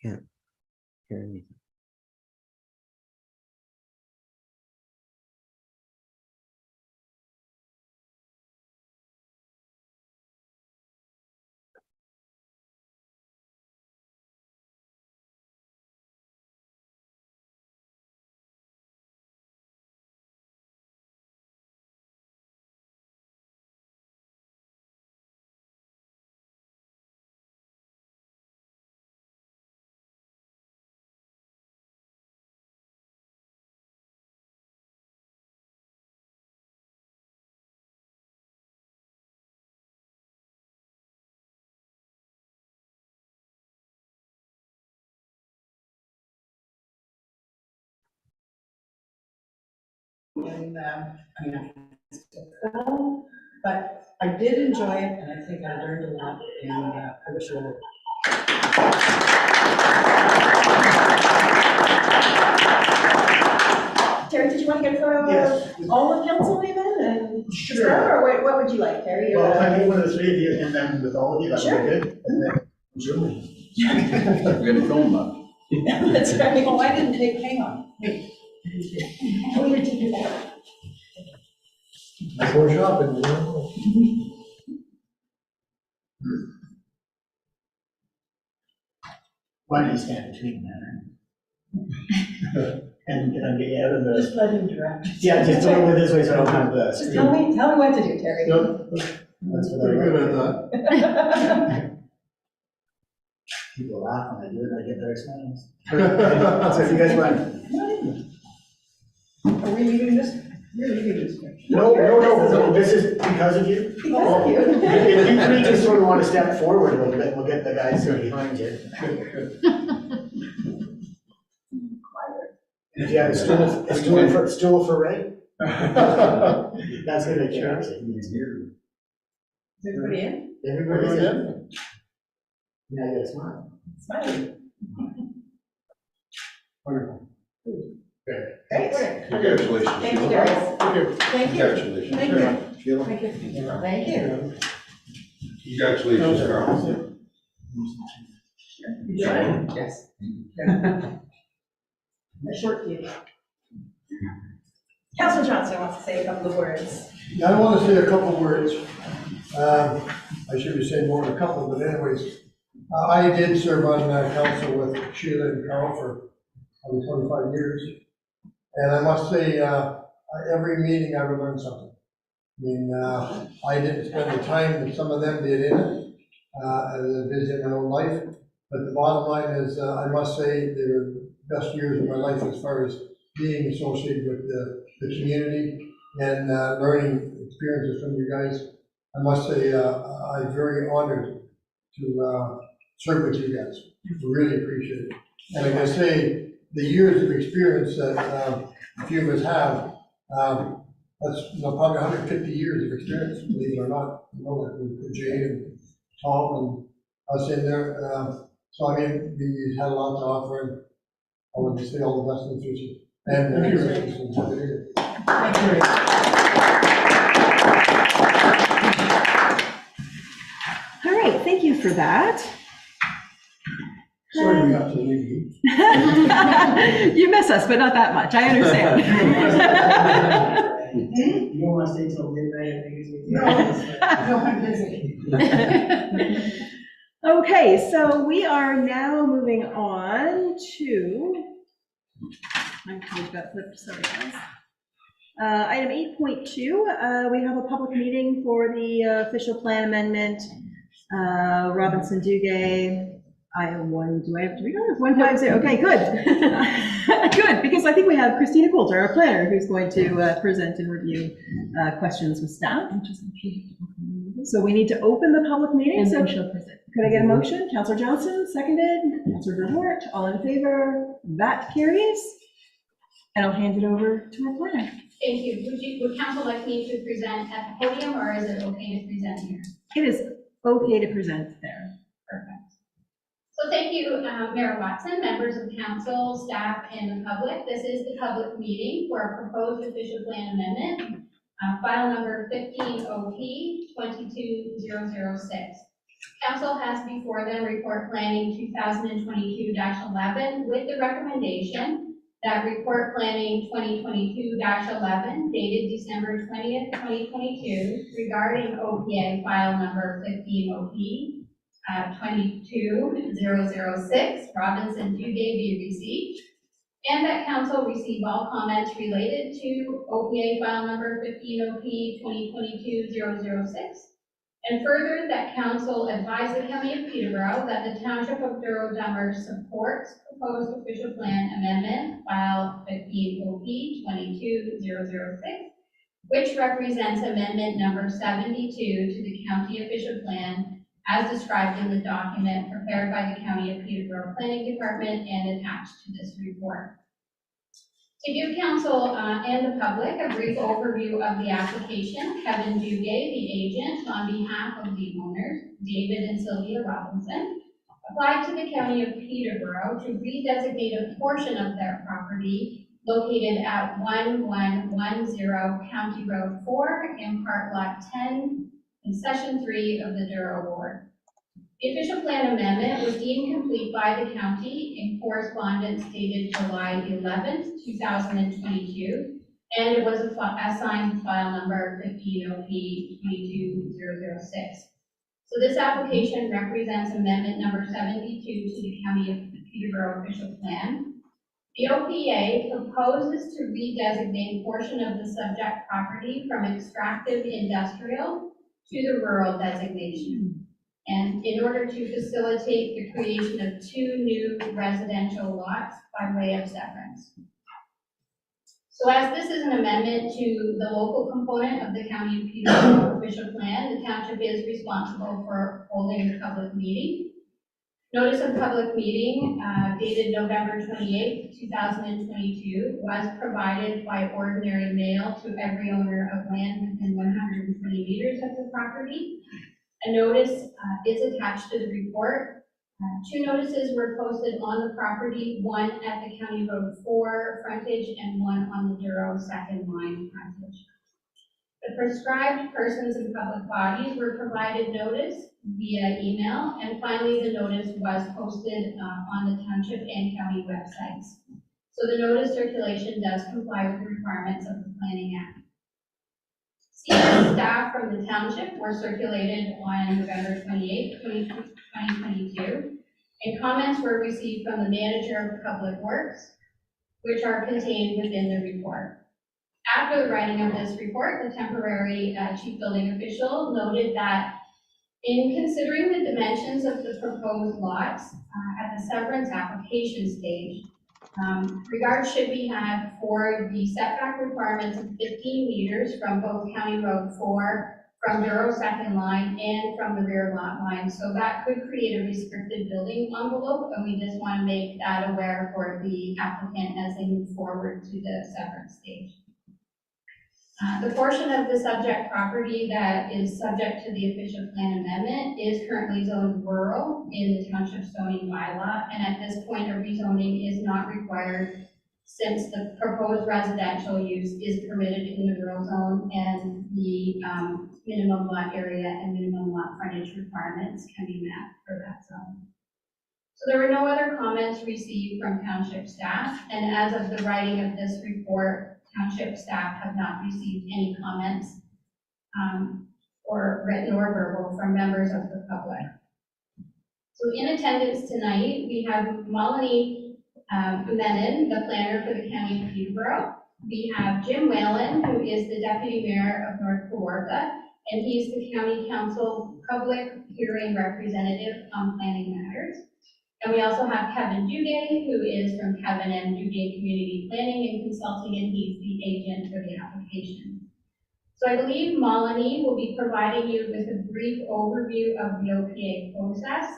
Can't hear anything. But I did enjoy it, and I think I learned a lot, and I wish you all. Terry, did you want to get for all of council even? And Sure. or what would you like, Terry? Well, if I meet one of the three of you and then with all of you, that would be good. And then Zoom. We're gonna film that. That's right. Oh, I didn't take, hang on. Wait. Oh, you're taking that. I go shopping, you know. Why don't you stand between that? And get out of the. Just let him direct. Yeah, just throw it this way so I don't have the. Just tell me what to do, Terry. Nope. That's what Pretty I good wrote. at that. People laugh when I do it, I get their smiles. So if you guys want. Are we leaving this? You're leaving this. No, this is because of you. Because of you. If you three just sort of want to step forward a little bit, we'll get the guys who are behind you. If you have a stool for Ray, that's gonna be interesting. Is everybody in? Everybody's in. Now you gotta smile. Smile. Wonderful. Good. Great. Congratulations, Thank you, Sheila. Terry. Thank you. Thank you. Congratulations. Thank you. Sheila. Thank you. Thank you. Congratulations, Carl. You joined? Yes. A short fuse. Councilor Johnson wants to say a couple of words. I want to say a couple words. I should be saying more than a couple, but anyways, I did serve on council with Sheila and Carl for probably 25 years. And I must say, every meeting I would learn something. I mean, I didn't spend the time that some of them did in it, as a busy in my own life. But the bottom line is, I must say, they were the best years of my life as far as being associated with the community and learning experiences from you guys. I must say, I'm very honored to serve with you guys. Really appreciate it. And like I say, the years of experience that a few of us have, that's probably 150 years of experience, believe it or not. You know, like with Jay and Tom and us in there. So I mean, we had a lot to offer, and I want to say all the best in the future. And Thank you. All right, thank you for that. sorry we have to leave you. You miss us, but not that much, I understand. You don't want to stay till midnight, I think No, I'm busy. Okay, so we are now moving on to, my page got flipped, sorry guys. Item 8.2, we have a public meeting for the official plan amendment. Robinson Duguay, do I have to read it? 150, okay, good. Good, because I think we have Christina Coulter, our planner, who's going to present and review questions with staff. So we need to open the public meeting. And then she'll present. Could I get a motion? Councilor Johnson, seconded. Councilor Vermort, all in favor? That carries. And I'll hand it over to our planner. Thank you. Would council like me to present at the podium, or is it okay to present here? It is okay to present there. Perfect. So thank you, Mayor Watson, members of council, staff, and the public. This is the public meeting for a proposed official plan amendment, file number 15OP 22006. Council has before them Report Planning 2022-11 with the recommendation that Report Planning 2022-11 dated December 20th, 2022 regarding OPA file number 15OP 22006 Robinson Duguay be received, and that council receive all comments related to OPA file number 15OP 2022-006. And further, that council advise the county of Peterborough that the township of Douro-Dummer supports proposed official plan amendment file 15OP 22006, which represents amendment number 72 to the county official plan as described in the document prepared by the county of Peterborough Planning Department and attached to this report. To give council and the public a brief overview of the application, Kevin Duguay, the agent on behalf of the owners, David and Sylvia Robinson, applied to the county of Peterborough to redesignate a portion of their property located at 1110 County Road 4 in Part Lot 10 in Session 3 of the Douro Ward. The official plan amendment was deemed complete by the county in correspondence dated July 11th, 2022, and it was assigned file number 15OP 22006. So this application represents amendment number 72 to the County of Peterborough official plan. The OPA proposes to redesignate a portion of the subject property from extractive industrial to the rural designation, and in order to facilitate the creation of 2 new residential lots by way of severance. So as this is an amendment to the local component of the County of Peterborough official plan, the township is responsible for holding the public meeting. Notice of public meeting dated November 28th, 2022 was provided by ordinary mail to every owner of land within 120 meters of the property. A notice is attached to the report. 2 notices were posted on the property, one at the County Road 4 frontage and one on the Douro second line frontage. The prescribed persons and public bodies were provided notice via email, and finally the notice was posted on the township and county websites. So the notice circulation does comply with the requirements of the Planning Act. Senior staff from the township were circulated on November 28th, 2022, and comments were received from the manager of public works, which are contained within the report. After the writing of this report, the temporary chief building official noted that in considering the dimensions of the proposed lots at the severance application stage, regard should be had for the setback requirements of 15 meters from both County Road 4, from Douro second line, and from the rear lot line. So that could create a restricted building envelope, and we just want to make that aware for the applicant as they move forward to the severance stage. The portion of the subject property that is subject to the official plan amendment is currently zoned rural in the township zoning bylaw, and at this point a rezoning is not required since the proposed residential use is permitted in the rural zone and the minimum lot area and minimum lot frontage requirements can be met for that zone. So there were no other comments received from township staff, and as of the writing of this report, township staff have not received any comments or written or verbal from members of the public. So in attendance tonight, we have Melanie Menon, the planner for the County of Peterborough. We have Jim Whalen, who is the deputy mayor of North Kawartha, and he's the county council public hearing representative on planning matters. And we also have Kevin Duguay, who is from Kevin and Duguay Community Planning and Consulting, and he's the agent for the application. So I believe Melanie will be providing you with a brief overview of the OPA process,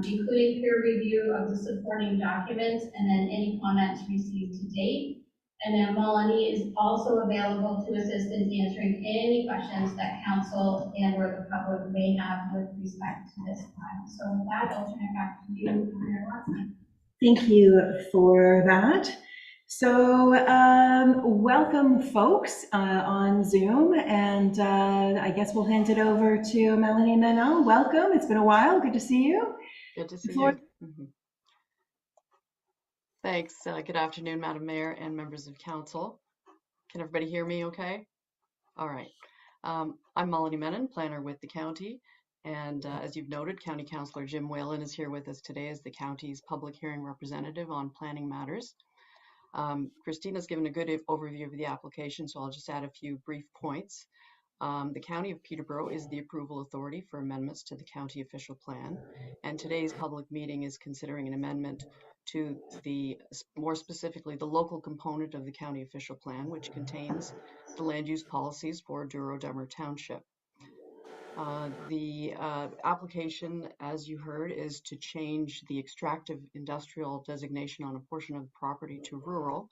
including peer review of the supporting documents and then any comments received to date. And then Melanie is also available to assist in answering any questions that council and or the public may have with respect to this file. So with that, I'll turn it back to you, Mayor Watson. Thank you for that. So welcome folks on Zoom, and I guess we'll hand it over to Melanie Menon. Welcome, it's been a while, good to see you. Good to see Before- you. Thanks. Good afternoon, Madam Mayor and members of council. Can everybody hear me okay? All right. I'm Melanie Menon, planner with the county. And as you've noted, County Councillor Jim Whalen is here with us today as the county's public hearing representative on planning matters. Christina's given a good overview of the application, so I'll just add a few brief points. The County of Peterborough is the approval authority for amendments to the county official plan, and today's public meeting is considering an amendment to more specifically, the local component of the county official plan, which contains the land use policies for Douro-Dummer Township. The application, as you heard, is to change the extractive industrial designation on a portion of the property to rural.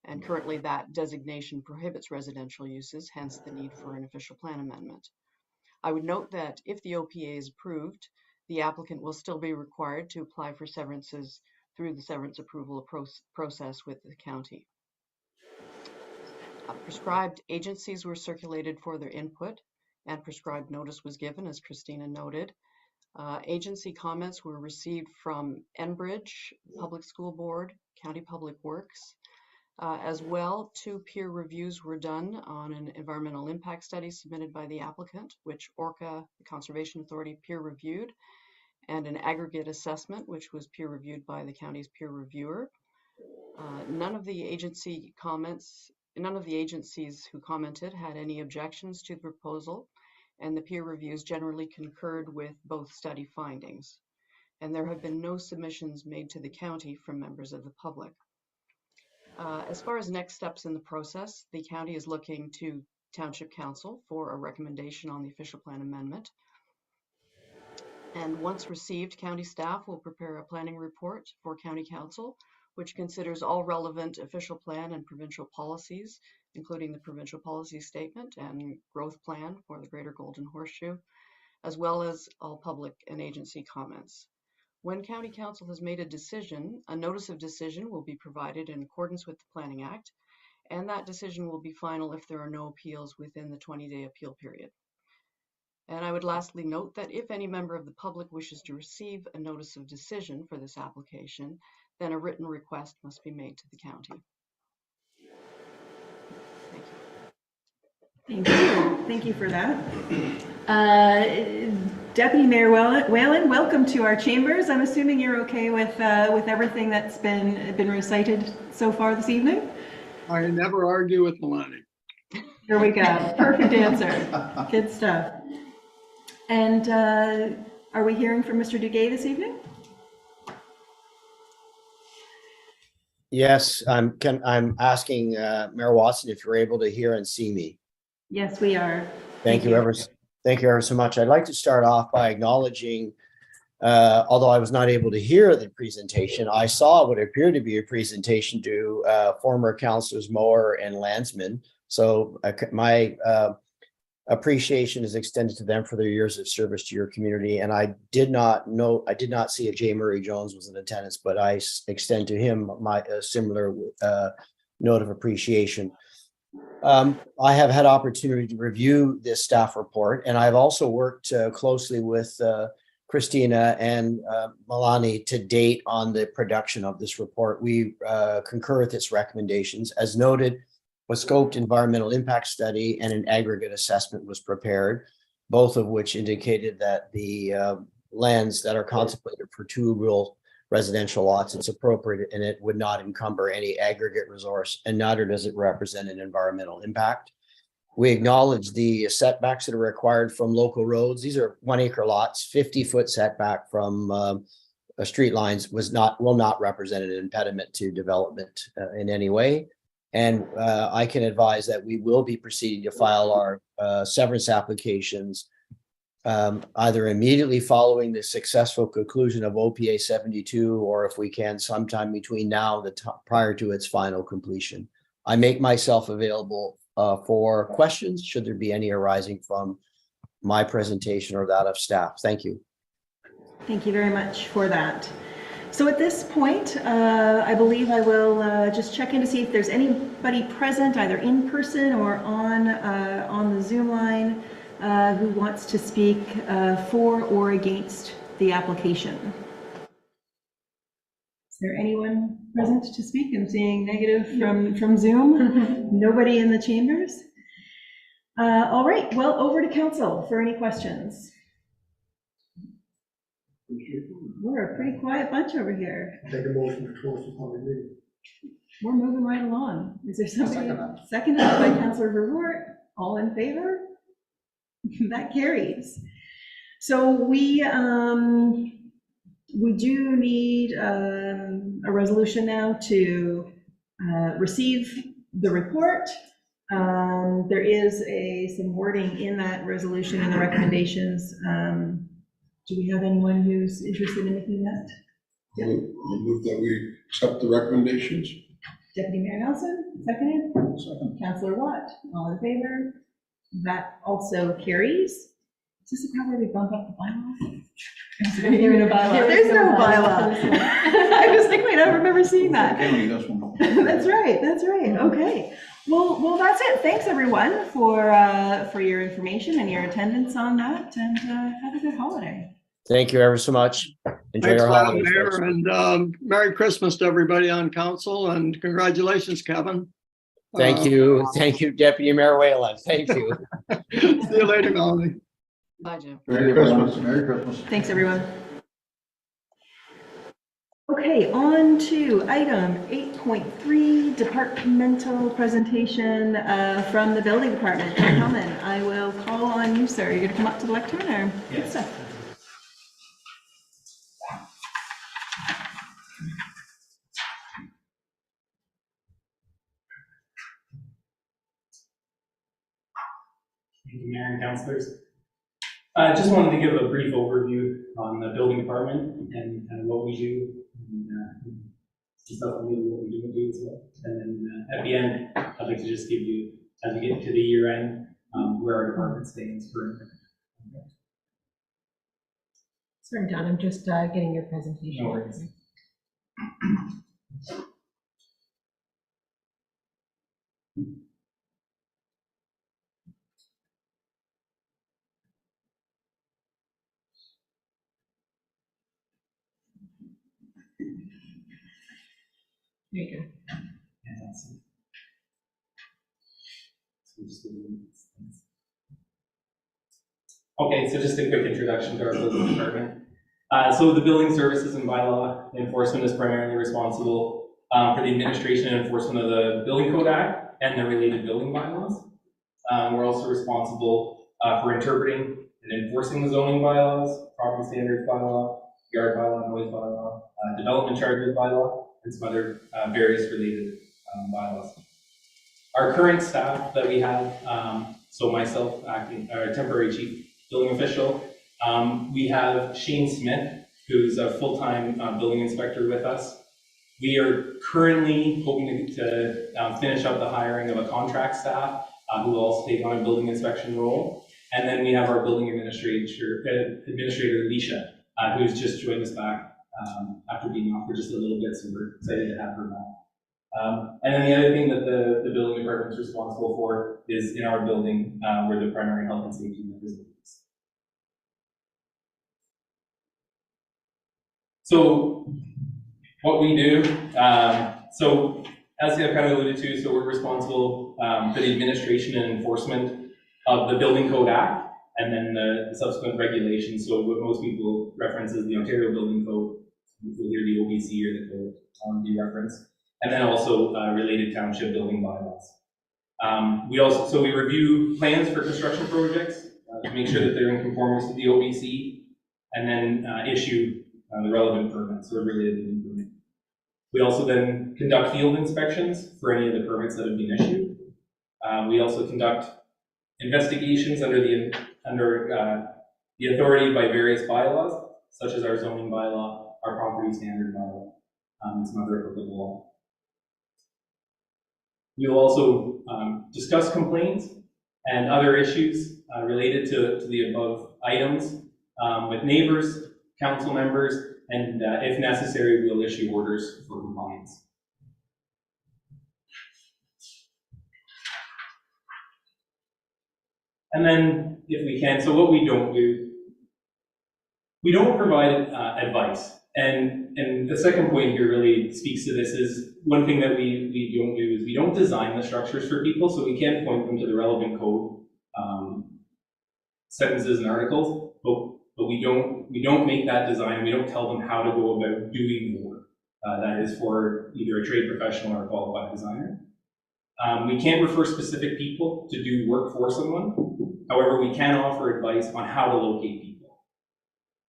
And currently that designation prohibits residential uses, hence the need for an official plan amendment. I would note that if the OPA is approved, the applicant will still be required to apply for severances through the severance approval process with the county. Prescribed agencies were circulated for their input, and prescribed notice was given, as Christina noted. Agency comments were received from Enbridge, Public School Board, County Public Works. As well, 2 peer reviews were done on an environmental impact study submitted by the applicant, which ORCA, the Conservation Authority, peer reviewed, and an aggregate assessment, which was peer reviewed by the county's peer reviewer. None of the agencies who commented had any objections to the proposal, and the peer reviews generally concurred with both study findings. And there have been no submissions made to the county from members of the public. As far as next steps in the process, the county is looking to Township Council for a recommendation on the official plan amendment. And once received, county staff will prepare a planning report for County Council, which considers all relevant official plan and provincial policies, including the provincial policy statement and growth plan for the Greater Golden Horseshoe, as well as all public and agency comments. When County Council has made a decision, a notice of decision will be provided in accordance with the Planning Act, and that decision will be final if there are no appeals within the 20-day appeal period. And I would lastly note that if any member of the public wishes to receive a notice of decision for this application, then a written request must be made to the county. Thank you. Thank you. Thank you for that. Deputy Mayor Whalen, welcome to our chambers. I'm assuming you're okay with everything that's been recited so far this evening? I never argue with Melanie. Here we go. Perfect answer. Good stuff. And are we hearing from Mr. Duguay this evening? Yes, I'm asking Mayor Watson if you're able to hear and see me. Yes, we are. Thank you ever so much. I'd like to start off by acknowledging, although I was not able to hear the presentation, I saw what appeared to be a presentation to former councillors Moore and Landsman. So my appreciation is extended to them for their years of service to your community. And I did not see if J. Murray Jones was in attendance, but I extend to him my similar note of appreciation. I have had opportunity to review this staff report, and I've also worked closely with Christina and Melanie to date on the production of this report. We concur with its recommendations. As noted, a scoped environmental impact study and an aggregate assessment was prepared, both of which indicated that the lands that are contemplated for 2 rural residential lots, it's appropriate and it would not encumber any aggregate resource, and neither does it represent an environmental impact. We acknowledge the setbacks that are required from local roads. These are 1-acre lots. 50-foot setback from street lines will not represent an impediment to development in any way. And I can advise that we will be proceeding to file our severance applications either immediately following the successful conclusion of OPA 72, or if we can, sometime between now and prior to its final completion. I make myself available for questions, should there be any arising from my presentation or that of staff. Thank you. Thank you very much for that. So at this point, I believe I will just check in to see if there's anybody present, either in person or on the Zoom line, who wants to speak for or against the application. Is there anyone present to speak? I'm seeing negative from Zoom. Nobody in the chambers. All right, well, over to council for any questions. We're a pretty quiet bunch over here. Take a motion to close the public meeting. We're moving right along. Is there somebody? Seconded by Councillor Verwoerd. All in favor? That carries. So we do need a resolution now to receive the report. There is some wording in that resolution and the recommendations. Do we have anyone who's interested in making that? I'll move that we accept the recommendations. Deputy Mayor Nelson, seconded. Second. Councillor Watt, all in favor? That also carries. Is this the part where we bump up the bylaw? Is there even a bylaw? There's no bylaw. I was like, wait, I don't remember seeing that. That's right, okay. Well, that's it. Thanks everyone for your information and your attendance on that, and have a good holiday. Thank you ever so much. Enjoy Thanks, your Madam holidays. Mayor, folks. and Merry Christmas to everybody on council, and congratulations, Kevin. Thank you, Deputy Mayor Whalen. Thank you. See you later, Melanie. Bye, Jim. Merry Christmas. Merry Christmas. Thanks, everyone. Okay, on to item 8.3, departmental presentation from the building department. John Hellman, I will call on you, sir. You're going to come up to the lectern, or? Yes. Good stuff. Thank you, Mayor and councilors. I just wanted to give a brief overview on the building department and what we do, and some stuff on maybe what we do as well. And then at the end, I'd like to just give you, as we get to the year end, where our department stands currently. Sorry, John, I'm just getting your presentation. No worries. There you go. Yeah, that's it. So just a little bit. Okay, so just a quick introduction to our building department. So the building services and bylaw enforcement is primarily responsible for the administration and enforcement of the Building Code Act and the related building bylaws. We're also responsible for interpreting and enforcing the zoning bylaws, property standards bylaw, yard bylaw, noise bylaw, development charges bylaw, and some other various related bylaws. Our current staff that we have, so myself acting temporary chief building official, we have Shane Smith, who's a full-time building inspector with us. We are currently hoping to finish up the hiring of a contract staff who will also take on a building inspection role. And then we have our building administrator Alicia, who's just joined us back after being off for just a little bit, so we're excited to have her back. And then the other thing that the building department is responsible for is in our building, where the primary health and safety is. So what we do, so as I've kind of alluded to, so we're responsible for the administration and enforcement of the Building Code Act and then the subsequent regulations. So what most people reference is the Ontario Building Code, you'll hear the OBC or the code be referenced, and then also related township building bylaws. We review plans for construction projects to make sure that they're in conformance with the OBC, and then issue the relevant permits or related permits. We also then conduct field inspections for any of the permits that have been issued. We also conduct investigations under the authority by various bylaws, such as our zoning bylaw, our property standard bylaw, and some other applicable law. We will also discuss complaints and other issues related to the above items with neighbors, council members, and if necessary, we'll issue orders for compliance. And then, if we can, so what we don't do, we don't provide advice. And the second point here really speaks to this is one thing that we don't do is we don't design the structures for people, so we can't point them to the relevant code sentences and articles, but we don't make that design. We don't tell them how to go about doing the work. That is for either a trade professional or a qualified designer. We can't refer specific people to do work for someone. However, we can offer advice on how to locate people.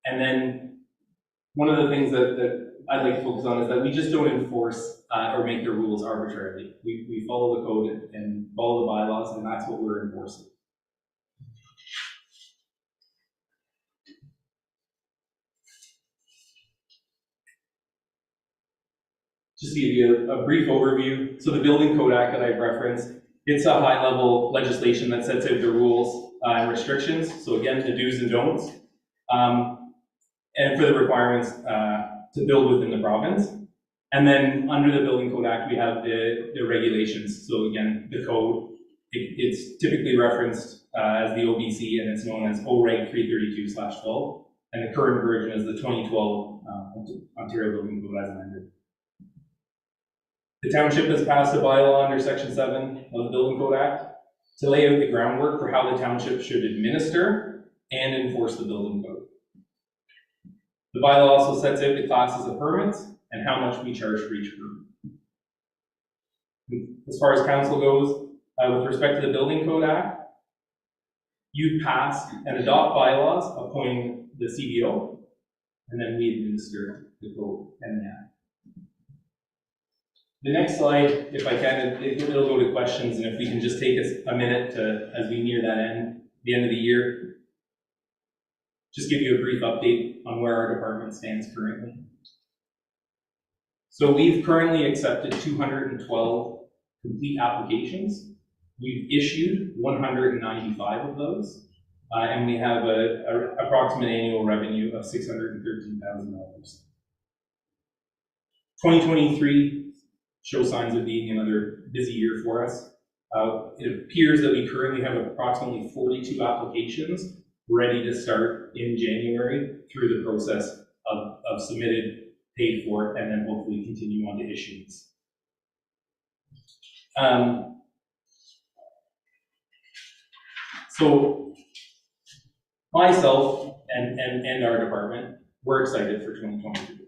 And then one of the things that I'd like to focus on is that we just don't enforce or make the rules arbitrarily. We follow the code and follow the bylaws, and that's what we're enforcing. Just to give you a brief overview, so the Building Code Act that I've referenced, it's a high-level legislation that sets out the rules and restrictions. So again, the do's and don'ts, and for the requirements to build within the province. And then under the Building Code Act, we have the regulations. So again, the code, it's typically referenced as the OBC, and it's known as OREG 332/12. And the current version is the 2012 Ontario Building Code as amended. The Township has passed a bylaw under Section 7 of the Building Code Act to lay out the groundwork for how the Township should administer and enforce the building code. The bylaw also sets out the classes of permits and how much we charge for each permit. As far as council goes, with respect to the Building Code Act, you pass and adopt bylaws appointing the CBO, and then we administer the code and the act. The next slide, if I can, it'll go to questions, and if we can just take us a minute to, as we near the end of the year, just give you a brief update on where our department stands currently. So we've currently accepted 212 complete applications. We've issued 195 of those, and we have an approximate annual revenue of $613,000. 2023 shows signs of being another busy year for us. It appears that we currently have approximately 42 applications ready to start in January through the process of submitted, paid for, and then hopefully continue on to issuance. So myself and our department, we're excited for 2022.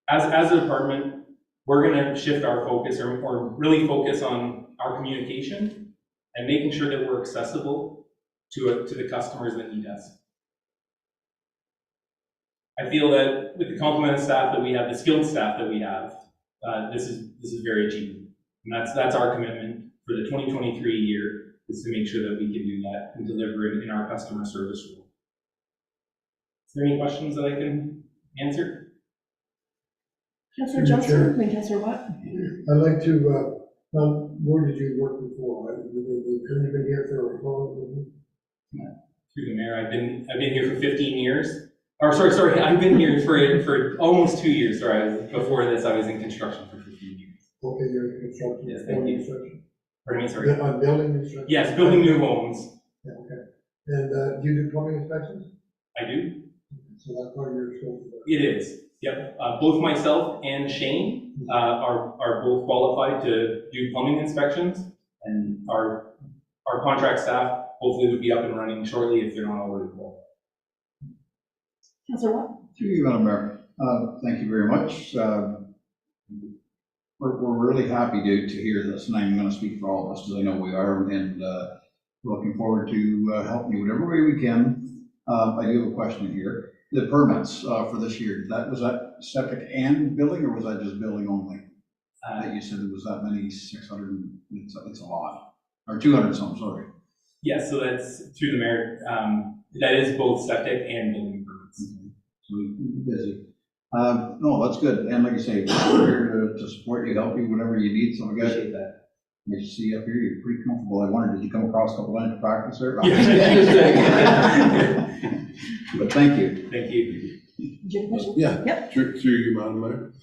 As a department, we're going to shift our focus or really focus on our communication and making sure that we're accessible to the customers that need us. I feel that with the complement of staff that we have, the skilled staff that we have, this is very achievable. And that's our commitment for the 2023 year, is to make sure that we can do that and deliver in our customer service role. Is there any questions that I can answer? Councillor Johnson, then Councillor Watt. I'd like to, where did you work before? Have you been here for a long time? Through the mayor, I've been here for 15 years. Or sorry, I've been here for almost 2 years. Sorry, before this, I was in construction for 15 years. Okay, you're in construction. Yes, thank you. Construction. Pardon me, sorry. On building construction? Yes, building new homes. Yeah, okay. And do you do plumbing inspections? I do. So that's part of your scope. It is. Yep. Both myself and Shane are both qualified to do plumbing inspections, and our contract staff hopefully would be up and running shortly if they're not already qualified. Councillor Watt. Through you, Madam Mayor. Thank you very much. We're really happy to hear this, and I'm going to speak for all of us, because I know we are, and looking forward to helping you whatever way we can. I do have a question here. The permits for this year, was that septic and building, or was that just building only? That you said it was that many, 600, it's a lot, or 200 something, sorry. Yes, so that's through the mayor. That is both septic and building permits. Mm-hmm. So we're busy. No, that's good. And like I say, we're here to support you, help you, whatever you need. So I guess Appreciate that. Nice to see you up here. You're pretty comfortable. I wondered, did you come across a couple lines of practice there? But thank you. Thank you. Did you have a question? Yeah. Yep. Through you, Madam Mayor.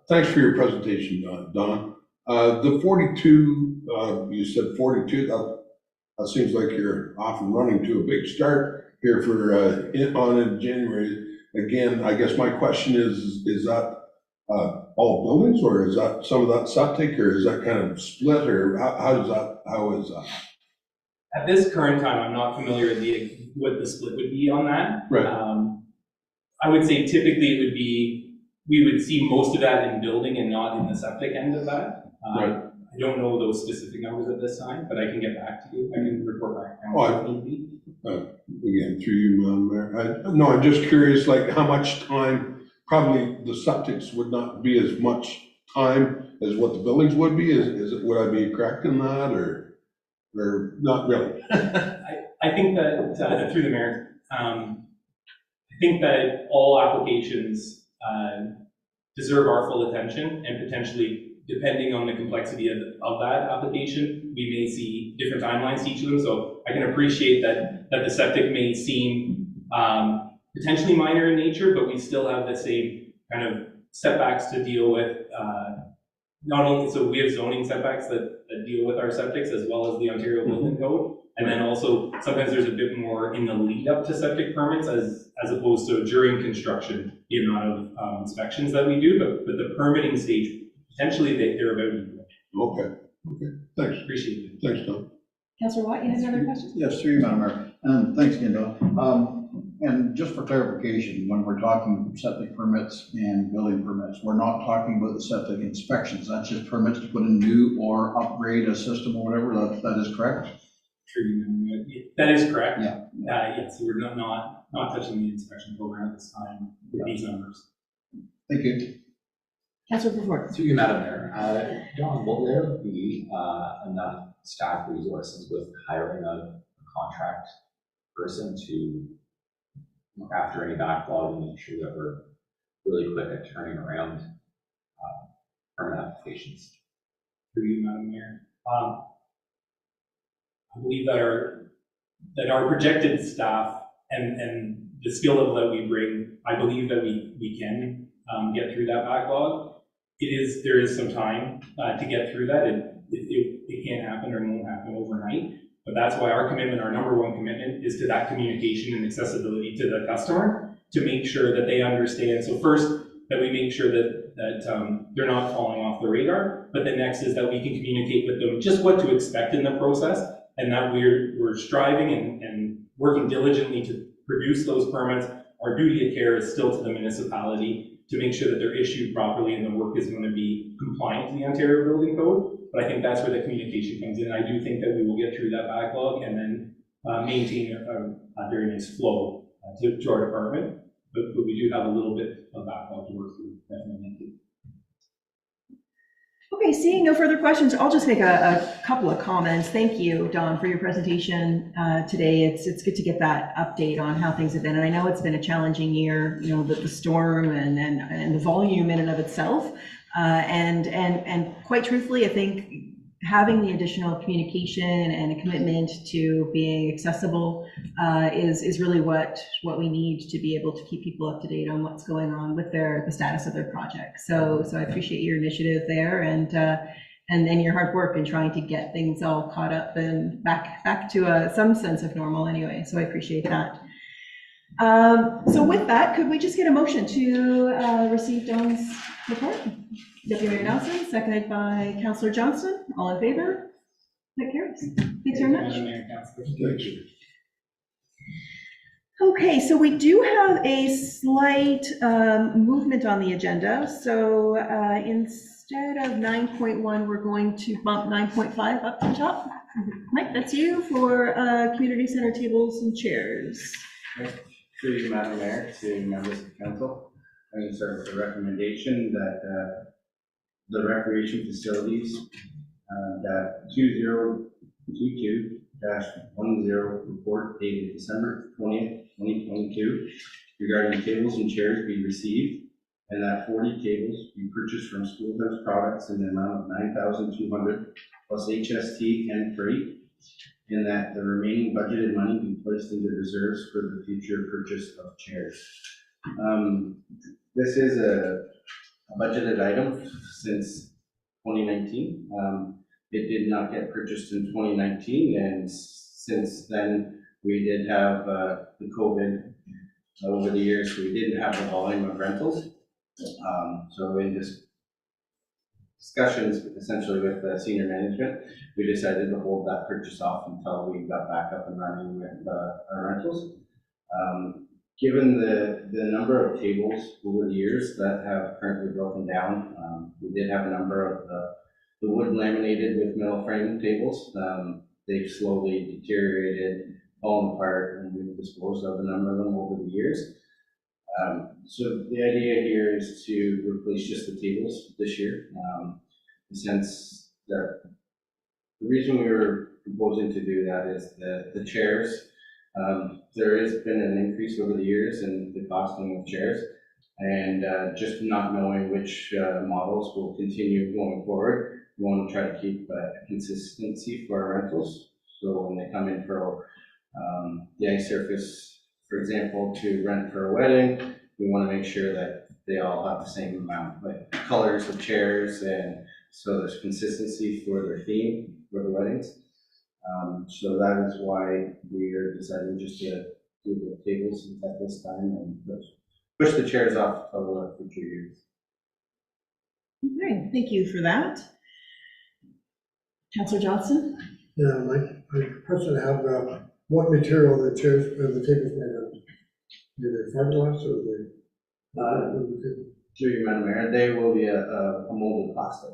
Thanks for your presentation, Don. The 42, you said 42, that seems like you're off and running to a big start here for in January. Again, I guess my question is that all buildings, or is that some of that septic, or is that kind of split, or how is that? At this current time, I'm not familiar with what the split would be on that. Right. I would say typically it would be, we would see most of that in building and not in the septic end of that. Right. I don't know those specific numbers at this time, but I can get back to you. I can report back. Again, through you, Madam Mayor. No, I'm just curious, like how much time, probably the septics would not be as much time as what the buildings would be. Would I be correct in that, or not really? I think that, through the mayor, I think that all applications deserve our full attention, and potentially, depending on the complexity of that application, we may see different timelines to each of them. So I can appreciate that the septic may seem potentially minor in nature, but we still have the same kind of setbacks to deal with. Not only, so we have zoning setbacks that deal with our septics, as well as the Ontario Building Code. And then also, sometimes there's a bit more in the lead up to septic permits as opposed to during construction, the amount of inspections that we do, but the permitting stage, potentially they're about equal. Okay, thanks. Appreciate it. Thanks, Tom. Councillor Watt, you have another question? Yes, through you, Madam Mayor. And thanks again, Don. And just for clarification, when we're talking septic permits and building permits, we're not talking about the septic inspections. That's just permits to put in new or upgrade a system or whatever. That is correct? That is correct. Yeah. Yes, we're not touching the inspection program at this time with these numbers. Thank you. Councillor Before. To you, Madam Mayor. Don, will there be enough staff resources with hiring a contract person to look after any backlog and make sure that we're really quick at turning around permit applications? To you, Madam Mayor. I believe that our projected staff and the skill level that we bring, I believe that we can get through that backlog. There is some time to get through that. It can't happen or won't happen overnight, but that's why our commitment, our number one commitment, is to that communication and accessibility to the customer, to make sure that they understand. So first, that we make sure that they're not falling off the radar, but the next is that we can communicate with them just what to expect in the process, and that we're striving and working diligently to produce those permits. Our duty of care is still to the municipality to make sure that they're issued properly and the work is going to be compliant to the Ontario Building Code. But I think that's where the communication comes in. I do think that we will get through that backlog and then maintain a very nice flow to our department. But we do have a little bit of backlog to work through, definitely. Okay, seeing no further questions, I'll just make a couple of comments. Thank you, Don, for your presentation today. It's good to get that update on how things have been. And I know it's been a challenging year, you know, the storm and the volume in and of itself. And quite truthfully, I think having the additional communication and a commitment to being accessible is really what we need to be able to keep people up to date on what's going on with the status of their project. So I appreciate your initiative there and then your hard work in trying to get things all caught up and back to some sense of normal anyway. So I appreciate that. So with that, could we just get a motion to receive Don's report? Deputy Mayor Nelson, seconded by Councillor Johnston. All in favor? That carries. Thanks very much. Thank you. Okay, so we do have a slight movement on the agenda. So instead of 9.1, we're going to bump 9.5 up to the top. Mike, that's you for community center tables and chairs. Through you, Madam Mayor, to members of the council, I'm going to start with a recommendation that the recreation facilities that 2022-10 report dated December 20th, 2022 regarding tables and chairs be received and that 40 tables be purchased from Schoolhouse Products in the amount of $9,200 plus HST and freight, and that the remaining budgeted money be placed into reserves for the future purchase of chairs. This is a budgeted item since 2019. It did not get purchased in 2019, and since then we did have the COVID over the years, so we didn't have the volume of rentals. So in discussions essentially with the senior management, we decided to hold that purchase off until we got back up and running with our rentals. Given the number of tables over the years that have currently broken down, we did have a number of the wood laminated with metal frame tables. They've slowly deteriorated, fallen apart, and we've disposed of a number of them over the years. So the idea here is to replace just the tables this year. Since the reason we were proposing to do that is the chairs. There has been an increase over the years in the costing of chairs, and just not knowing which models will continue going forward, we want to try to keep consistency for our rentals. So when they come in for the ice surface, for example, to rent for a wedding, we want to make sure that they all have the same amount, like colors of chairs, and so there's consistency for their theme for the weddings. So that is why we are deciding just to do the tables at this time and push the chairs off of future years. Okay, thank you for that. Councillor Johnson? Yeah, my question I have, what material the chairs or the tables made of? Do they fiberglass or Through you, Madam Mayor, they will be a molded plastic.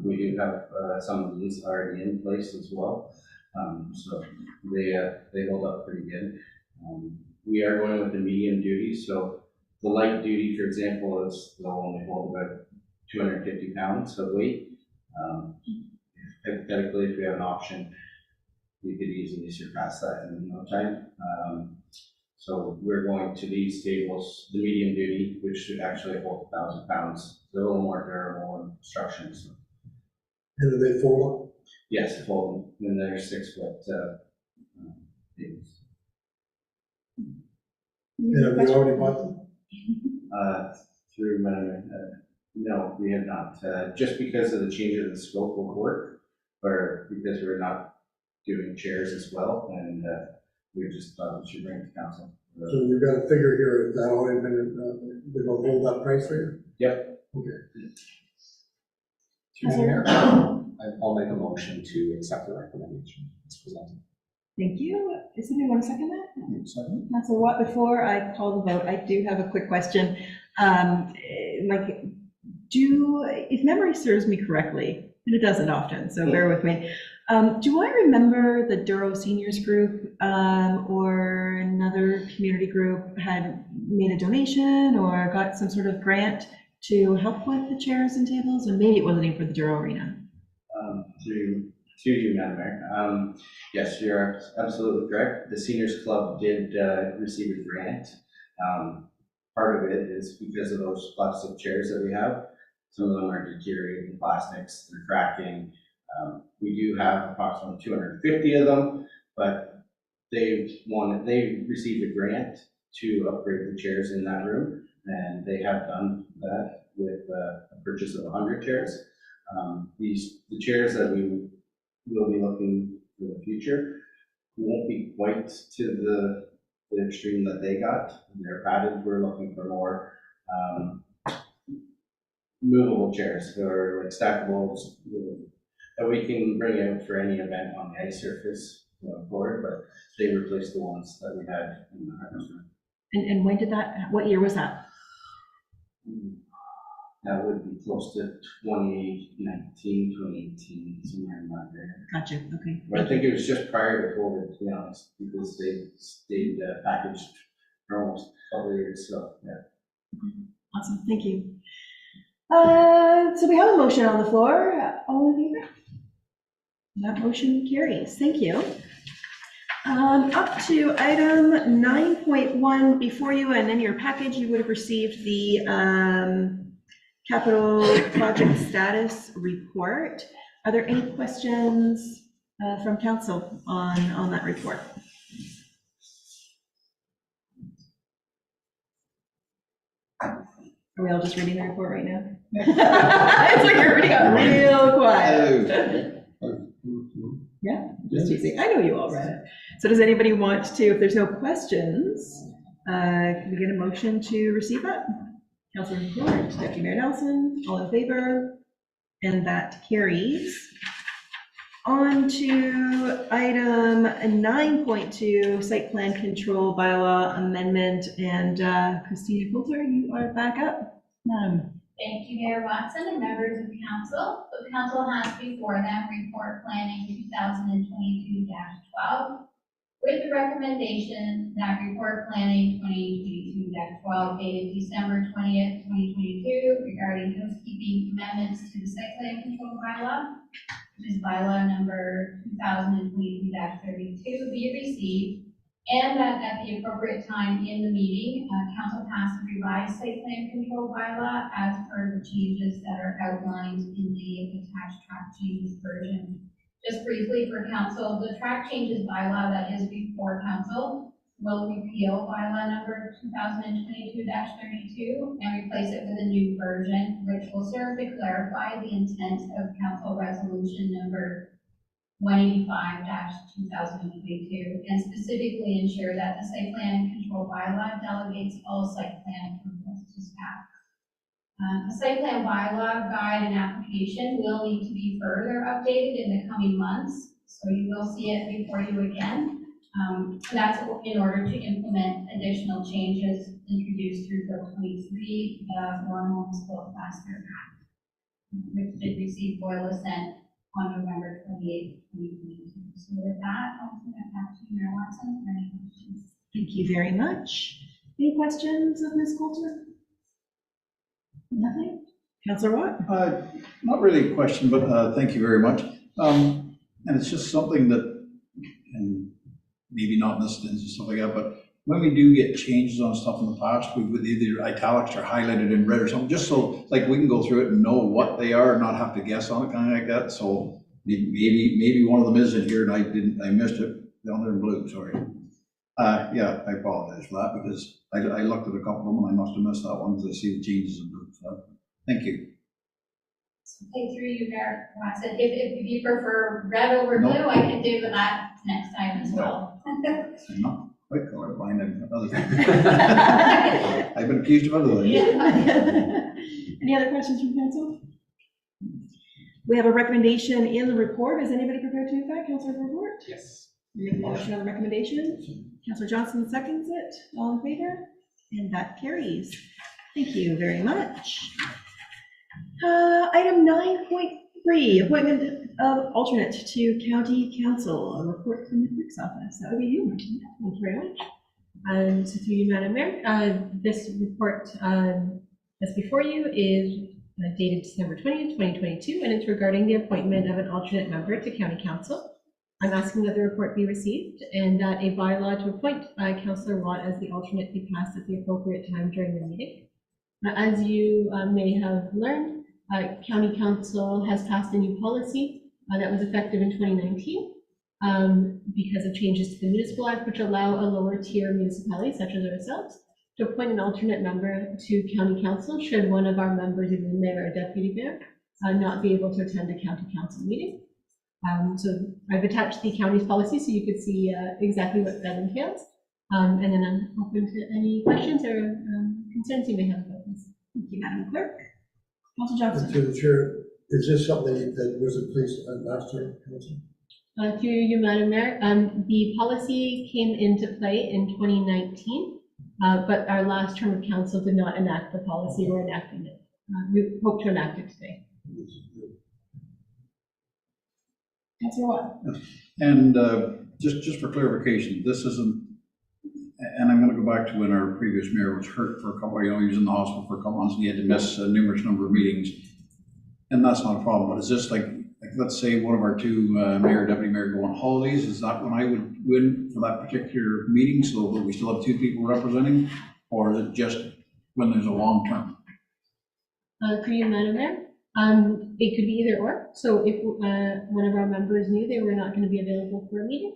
We do have some of these already in place as well, so they hold up pretty good. We are going with the medium duty, so the light duty, for example, they'll only hold about 250 pounds of weight. Hypothetically, if we have an option, we could easily surpass that in no time. So we're going to these tables, the medium duty, which should actually hold 1,000 pounds. They're a little more durable in construction. So. And do they fold? Yes, fold. And they're 6-foot tables. And have you already bought them? Through no, we have not. Just because of the change of the scope of work, or because we're not doing chairs as well, and we just thought we should bring it to council. So you've got a figure here, is that already been, they're gonna hold that price for you? Yep. Okay. Mayor, I'll make a motion to accept the recommendation as presented. Thank you. Does somebody want to second that? Second. Councillor Watt, before I call the vote, I do have a quick question. If memory serves me correctly, and it doesn't often, so bear with me, do I remember the Douro Seniors Group or another community group had made a donation or got some sort of grant to help with the chairs and tables? And maybe it wasn't even for the Douro Arena. To you, Madam Mayor. Yes, you're absolutely correct. The Seniors Club did receive a grant. Part of it is because of those plastic chairs that we have. Some of them are deteriorating plastics, they're cracking. We do have approximately 250 of them, but they received a grant to upgrade the chairs in that room, and they have done that with a purchase of 100 chairs. The chairs that we will be looking for the future won't be quite to the extreme that they got. They're padded. We're looking for more movable chairs or like stackables that we can bring out for any event on the ice surface going forward, but they replaced the ones that we had in the harness room. And when did that, what year was that? That would be close to 2019, 2018, somewhere in that area. Gotcha, okay. But I think it was just prior to COVID, to be honest, because they stayed packaged for almost a couple of years, so yeah. Awesome, thank you. So we have a motion on the floor. All in favor? That motion carries. Thank you. Up to item 9.1 before you, and in your package, you would have received the capital project status report. Are there any questions from council on that report? Are we all just reading the report right now? It's like everybody got real quiet. Yeah, just teasing. I know you all read it. So does anybody want to, if there's no questions, can we get a motion to receive that? Councilor Ford, Deputy Mayor Nelson, all in favor? And that carries. On to item 9.2, site plan control bylaw amendment. And Christina Coulter, you are back up. Thank you, Mayor Watson and members of council. The council has before them report planning 2022-12 with the recommendation that report planning 2022-12 dated December 20th, 2022 regarding housekeeping amendments to the site plan control bylaw, which is bylaw number 2022-32, be received, and that at the appropriate time in the meeting, council passed the revised site plan control bylaw as per the changes that are outlined in the attached track changes version. Just briefly for council, the track changes bylaw that is before council will repeal bylaw number 2022-32 and replace it with a new version, which will serve to clarify the intent of council resolution number 185-2022, and specifically ensure that the site plan control bylaw delegates all site plan approvals to staff. The site plan bylaw guide and application will need to be further updated in the coming months, so you will see it before you again. That's in order to implement additional changes introduced through Bill 23, the Foreign Homes Built Faster Act, which did receive royal assent on November 28th, 2022. So with that, I'll turn it back to Mayor Watson for any questions. Thank you very much. Any questions of Ms. Coulter? Nothing? Councilor Watt? Not really a question, but thank you very much. And it's just something that, and maybe not in this instance and stuff like that, but when we do get changes on stuff in the past, we would either italics or highlighted in red or something, just so like we can go through it and know what they are and not have to guess on it, kind of like that. So maybe one of them is in here and I missed it down there in blue, sorry. Yeah, I apologize for that because I looked at a couple of them and I must have missed that one because I see the changes in blue. So thank you. So think through you, Mayor Watson. If you prefer red over blue, I can do that next time as well. I'm not quite colorblind and other things. I've been accused of other things. Any other questions from council? We have a recommendation in the report. Is anybody prepared to move that? Councilor Report? Yes. Make a motion on the recommendation. Councilor Johnson seconds it. All in favor? And that carries. Thank you very much. Item 9.3, appointment of alternate to county council. A report from the clerk's office. That would be you, Martina. Thank you very much. So through you, Madam Mayor, this report that's before you is dated December 20th, 2022, and it's regarding the appointment of an alternate member to county council. I'm asking that the report be received and that a bylaw to appoint Councillor Watt as the alternate be passed at the appropriate time during the meeting. As you may have learned, County Council has passed a new policy that was effective in 2019 because of changes to the Municipal Act, which allow a lower tier municipality, such as ourselves, to appoint an alternate member to County Council should one of our members, either the mayor or deputy mayor, not be able to attend a County Council meeting. So I've attached the county's policy so you could see exactly what that entails. And then I'm open to any questions or concerns you may have about this. Thank you, Madam Clerk. Councilor Johnson. To the chair, is this something that was in place last year, Council? Through you, Madam Mayor, the policy came into play in 2019, but our last term of council did not enact the policy. We're enacting it. We hope to enact it today. Councilor Watt. And just for clarification, this isn't, and I'm going to go back to when our previous mayor was hurt for a couple, he was in the hospital for a couple months and he had to miss a numerous number of meetings. And that's not a problem, but is this like let's say one of our two mayor, deputy mayor go on holidays, is that when I would win for that particular meeting, so that we still have two people representing? Or is it just when there's a long term? For you, Madam Mayor, it could be either or. So if one of our members knew they were not going to be available for a meeting,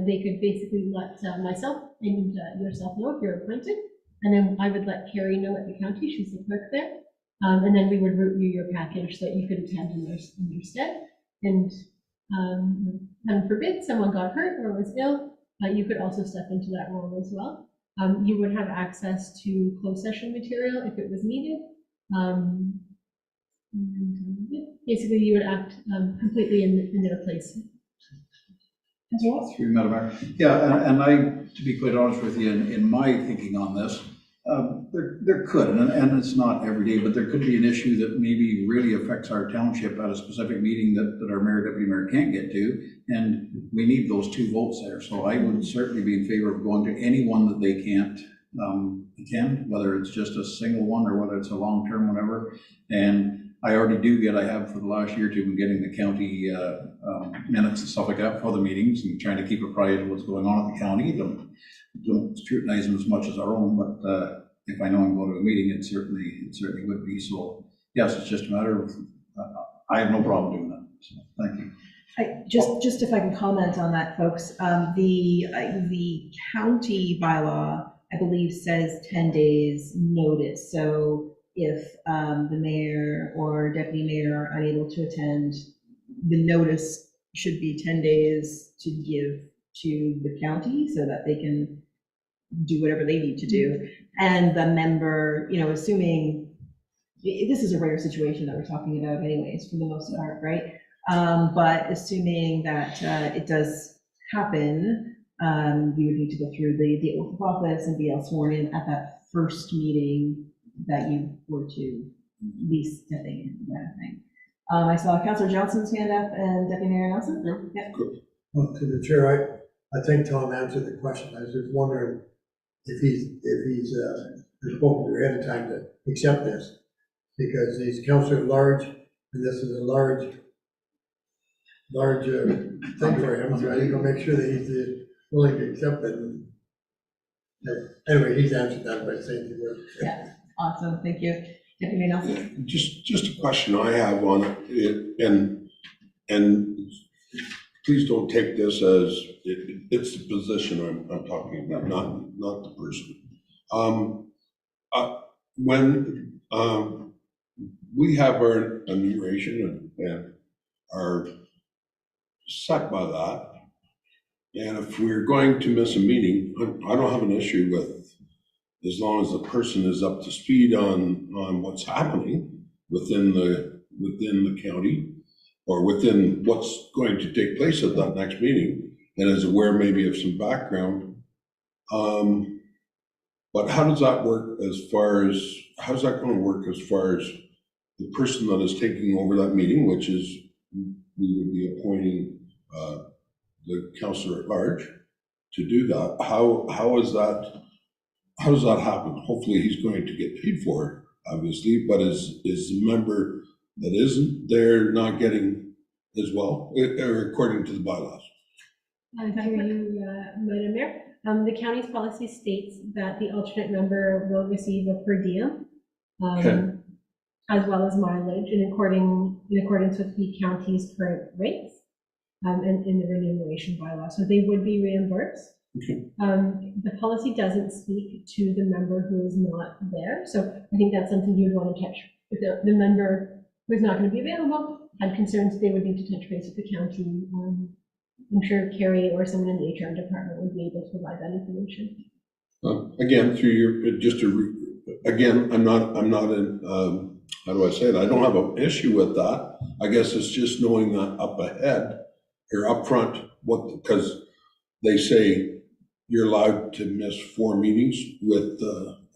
they could basically let myself and yourself know if you're appointed. And then I would let Carrie know at the county, she's the clerk there. And then we would route you your package so that you could attend in their stead. And heaven forbid someone got hurt or was ill, you could also step into that role as well. You would have access to closed session material if it was needed. Basically, you would act completely in their place. Through Madam Mayor. Yeah, and I, to be quite honest with you, in my thinking on this, there could, and it's not every day, but there could be an issue that maybe really affects our township at a specific meeting that our mayor, deputy mayor can't get to, and we need those two votes there. So I would certainly be in favor of going to anyone that they can't attend, whether it's just a single one or whether it's a long-term, whatever. And I already I have for the last year or two been getting the county minutes and stuff like that for the meetings and trying to keep apprised of what's going on at the county. Don't scrutinize them as much as our own, but if I know I'm going to a meeting, it certainly would be. So yes, it's just a matter of, I have no problem doing that. So thank you. Just if I can comment on that, folks, the county bylaw, I believe, says 10 days notice. So if the mayor or deputy mayor are unable to attend, the notice should be 10 days to give to the county so that they can do whatever they need to do. And the member, assuming, this is a rare situation that we're talking about anyways, for the most part, right? But assuming that it does happen, you would need to go through the oath of office and be sworn in at that first meeting that you were to be stepping in, kind of thing. I saw Councillor Johnson's hand up and Deputy Mayor Nelson. Yeah. Well, to the chair, I think Tom answered the question. I was just wondering if he's spoken to ahead of time to accept this, because he's councillor at large, and this is a large thing for him. So I think I'll make sure that he's willing to accept it. Anyway, he's answered that by saying the word. Yeah, awesome, thank you. Deputy Mayor Nelson. Just a question I have on it, and please don't take this as it's the position I'm talking about, not the person. When we have our enumeration and are set by that, and if we're going to miss a meeting, I don't have an issue with, as long as the person is up to speed on what's happening within the county, or within what's going to take place at that next meeting, and is aware maybe of some background. But how does that work how's that going to work as far as the person that is taking over that meeting, which is, we would be appointing the councillor at large to do that. How does that happen? Hopefully he's going to get paid for it, obviously, but is the member that isn't there not getting as well, according to the bylaws? Through you, Madam Mayor, the county's policy states that the alternate member will receive a per diem, as well as mileage in accordance with the county's current rates, and in the remuneration bylaw. So they would be reimbursed. Okay. The policy doesn't speak to the member who is not there. So I think that's something you'd want to touch. If the member who's not going to be available had concerns, they would need to touch base with the county. I'm sure Carrie or someone in the HR department would be able to provide that information. Again, through your, again, I'm not in, how do I say it? I don't have an issue with that. I guess it's just knowing that up ahead or up front, because they say you're allowed to miss 4 meetings with,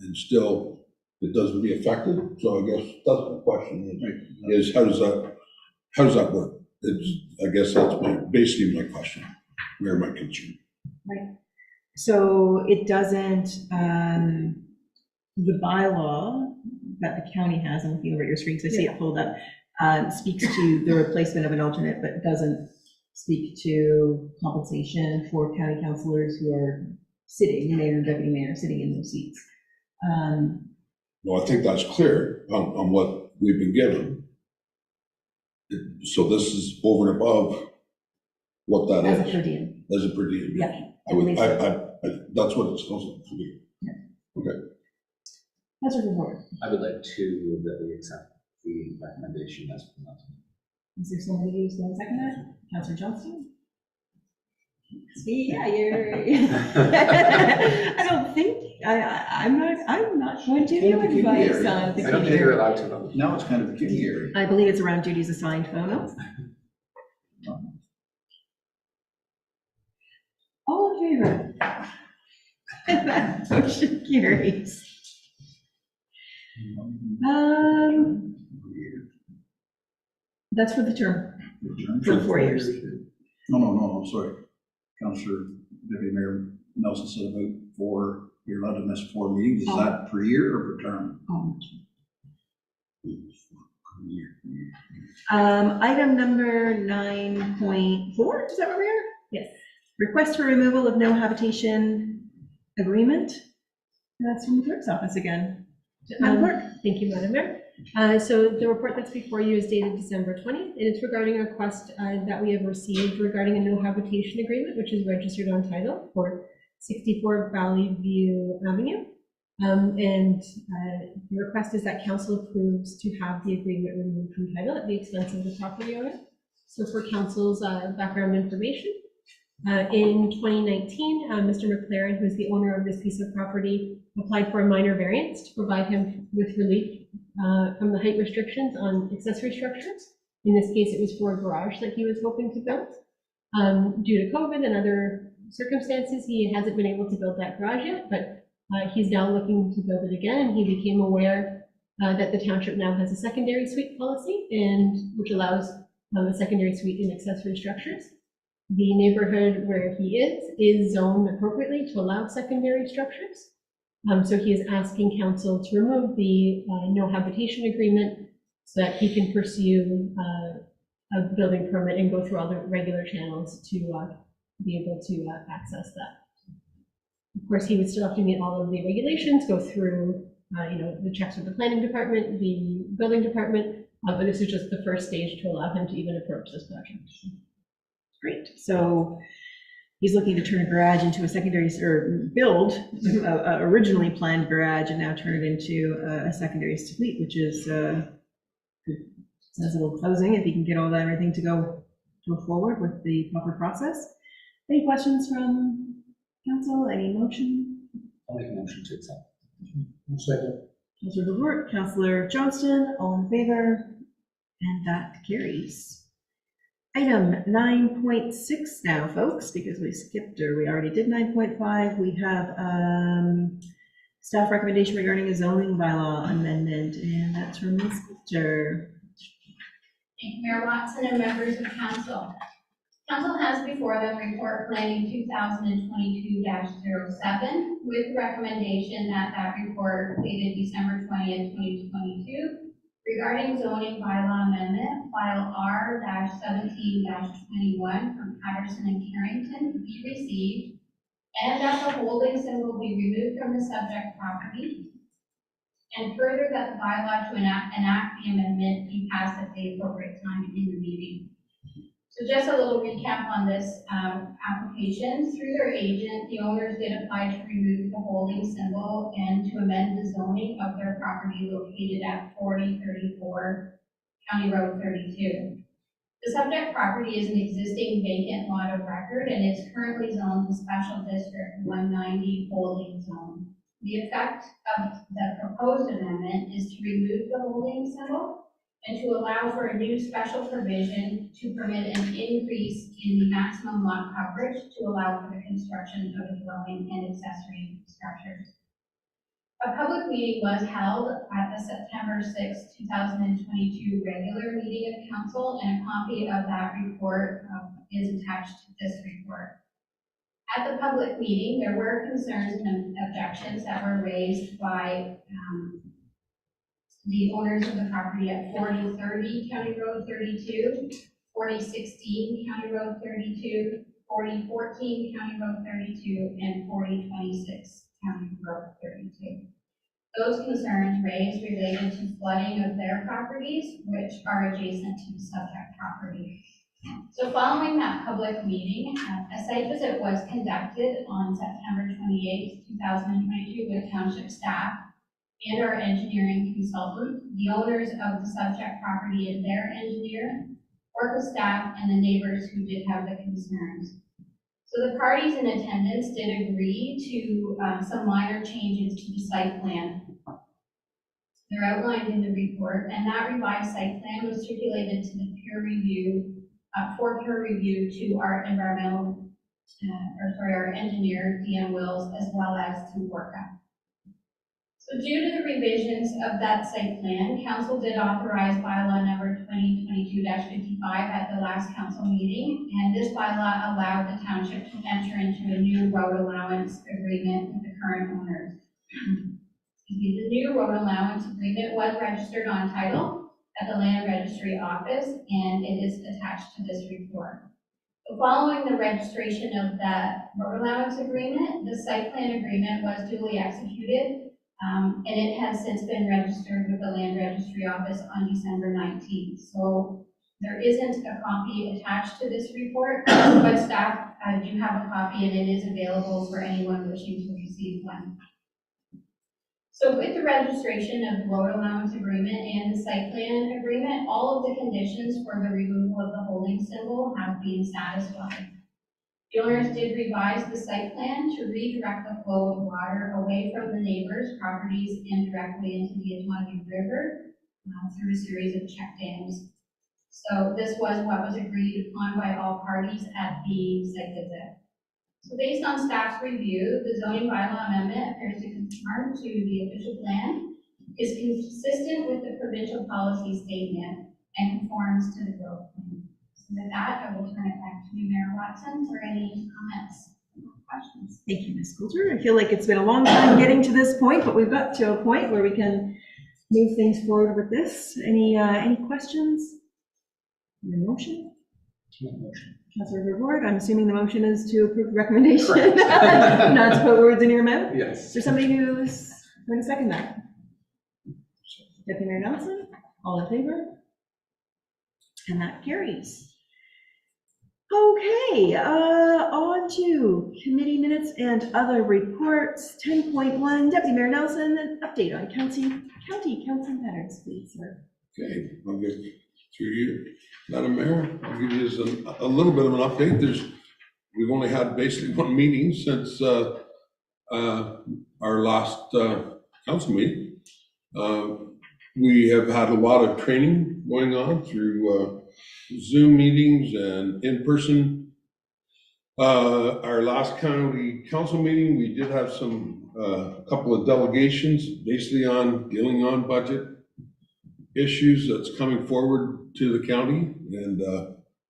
and still it doesn't be affected. So I guess that's the question is how does that work? I guess that's basically my question, where my concern. Right. So it doesn't, the bylaw that the county has, I'm looking over at your screen because I see it pulled up, speaks to the replacement of an alternate, but doesn't speak to compensation for county councilors who are sitting, mayor and deputy mayor, sitting in those seats. Well, I think that's clear on what we've been given. So this is over and above what that As a is. per diem. As a per diem. Yeah. That's what it's supposed to be. Yeah. Okay. Councilor Before. I would like to that we accept the recommendation as presented. Is there somebody who's going to second that? Councilor Johnston? See, yeah, you're. I don't think, I'm not going to give you advice on the. I don't think you're allowed to vote. Now it's kind of a kitty area. I believe it's around duties assigned phono. All in favor? That motion carries. That's for the term, for 4 years. No, sorry. Councillor Deputy Mayor Nelson said about 4, you're allowed to miss 4 meetings. Is that per year or per term? Item number 9.4, is that where we are? Yes. Request for removal of no habitation agreement. That's from the clerk's office again. Madam Clerk. Thank you, Madam Mayor. So the report that's before you is dated December 20th, and it's regarding a request that we have received regarding a no habitation agreement, which is registered on title for 64 Valley View Avenue. And the request is that council approves to have the agreement removed from title at the expense of the property owner. So for council's background information, in 2019, Mr. McLaren, who is the owner of this piece of property, applied for a minor variance to provide him with relief from the height restrictions on accessory structures. In this case, it was for a garage that he was hoping to build. Due to COVID and other circumstances, he hasn't been able to build that garage yet, but he's now looking to build it again. He became aware that the township now has a secondary suite policy, and which allows a secondary suite in accessory structures. The neighborhood where he is zoned appropriately to allow secondary structures. So he is asking council to remove the no habitation agreement so that he can pursue a building permit and go through all the regular channels to be able to access that. Of course, he would still have to meet all of the regulations, go through the checks with the planning department, the building department, but this is just the first stage to allow him to even approach this project. Great. So he's looking to turn a garage into a secondary, or build a originally planned garage and now turn it into a secondary suite, which is sensible closing if he can get all that everything to go forward with the proper process. Any questions from council? Any motion? I'll make a motion to accept. Second. Councilor Levert, Councilor Johnston, all in favor, and that carries. Item 9.6 now, folks, because we skipped, or we already did 9.5. We have staff recommendation regarding a zoning bylaw amendment, and that's from Ms. Coulter. Thank you, Mayor Watson and members of council. Council has before them report planning 2022-07 with recommendation that report dated December 20th, 2022 regarding zoning bylaw amendment, file R-17-21 from Patterson and Carrington be received, and that the holding symbol be removed from the subject property, and further that the bylaw to enact the amendment be passed at the appropriate time in the meeting. So just a little recap on this application. Through their agent, the owners did apply to remove the holding symbol and to amend the zoning of their property located at 4034 County Road 32. The subject property is an existing vacant lot of record and is currently zoned to Special District 190 Holding Zone. The effect of the proposed amendment is to remove the holding symbol and to allow for a new special provision to permit an increase in the maximum lot coverage to allow for the construction of a dwelling and accessory structures. A public meeting was held at the September 6, 2022 regular meeting of council, and a copy of that report is attached to this report. At the public meeting, there were concerns and objections that were raised by the owners of the property at 4030 County Road 32, 4016 County Road 32, 4014 County Road 32, and 4026 County Road 32. Those concerns raised related to flooding of their properties, which are adjacent to the subject property. So following that public meeting, a site visit was conducted on September 28, 2022 with Township staff and our engineering consultant, the owners of the subject property and their engineer, Orca staff, and the neighbors who did have the concerns. So the parties in attendance did agree to some minor changes to the site plan. They're outlined in the report, and that revised site plan was circulated to the peer review, for peer review to our our engineer, DM Wills, as well as to Orca. So due to the revisions of that site plan, council did authorize bylaw number 2022-55 at the last council meeting, and this bylaw allowed the township to enter into a new road allowance agreement with the current owners. The new road allowance agreement was registered on title at the land registry office, and it is attached to this report. So following the registration of that road allowance agreement, the site plan agreement was duly executed. And it has since been registered with the land registry office on December 19th. So there isn't a copy attached to this report, but staff do have a copy, and it is available for anyone wishing to receive one. So with the registration of the road allowance agreement and the site plan agreement, all of the conditions for the removal of the holding symbol have been satisfied. The owners did revise the site plan to redirect the flow of water away from the neighbors' properties and directly into the Atlantic River through a series of check dams. So this was what was agreed upon by all parties at the site visit. So based on staff's review, the zoning bylaw amendment appears to conform to the official plan, is consistent with the provincial policy statement, and conforms to the growth plan. With that, I will turn it back to Mayor Watson for any comments or questions. Thank you, Ms. Coulter. I feel like it's been a long time getting to this point, but we've got to a point where we can move things forward with this. Any questions? Any motion? Councilor Ward, I'm assuming the motion is to approve the recommendation, not to put words in your mouth? Yes. Is there somebody who's going to second that? Deputy Mayor Nelson, all in favor? And that carries. Okay, on to committee minutes and other reports. 10.1, Deputy Mayor Nelson, an update on county council matters, please, sir. Okay, I'll get through you. Madam Mayor, I'll give you a little bit of an update. We've only had basically one meeting since our last council meeting. We have had a lot of training going on through Zoom meetings and in person. Our last county council meeting, we did have a couple of delegations basically dealing on budget issues that's coming forward to the county. And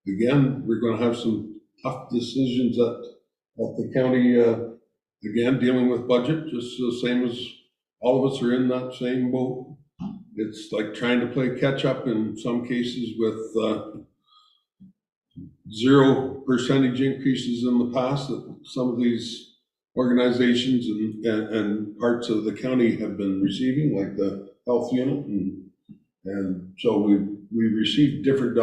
again, we're going to have some tough decisions at the county, again, dealing with budget, just the same as all of us are in that same boat. It's like trying to play catch up in some cases with 0% increases in the past that some of these organizations and parts of the county have been receiving, like the health unit. And so we received different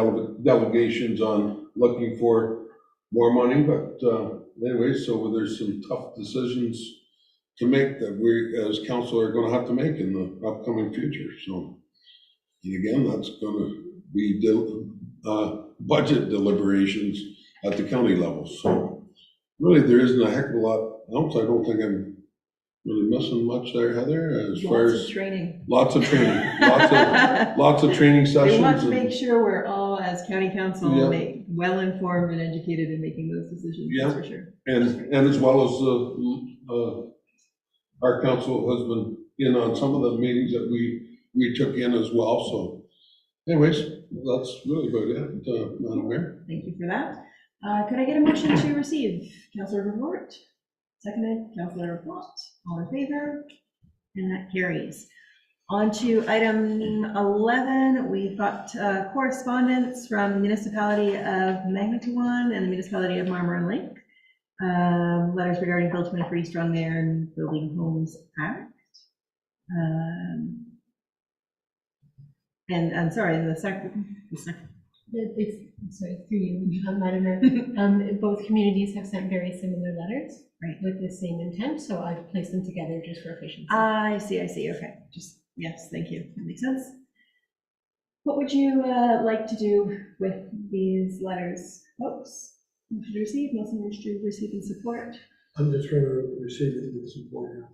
delegations on looking for more money, but anyway, so there's some tough decisions to make that we as council are going to have to make in the upcoming future. So, and again, that's going to be budget deliberations at the county level. So really there isn't a heck of a lot else. I don't think I'm really missing much there, Heather, as far as training. Lots of training, lots of training sessions. We want to make sure we're all, as county council, well informed and educated in making those decisions. Yeah, for sure. And as well as our council has been in on some of the meetings that we took in as well. So, anyways, that's really about it, Madam Mayor. Thank you for that. Could I get a motion to receive? Councilor Report, seconded. Councilor Plot, all in favor, and that carries. On to item 11, we've got correspondence from the municipality of Manitowoc and the municipality of Marmora Lake. Letters regarding Bill 23 Strong Iron Building Homes Act. And I'm sorry, the second. Sorry, through you, Madam Mayor. Both communities have sent very similar letters with the same intent, so I've placed them together just for efficiency. I see, okay. Just, yes, thank you. That makes sense. What would you like to do with these letters, folks? Motion to receive, motion to receive and support. I'm just going to receive it with support.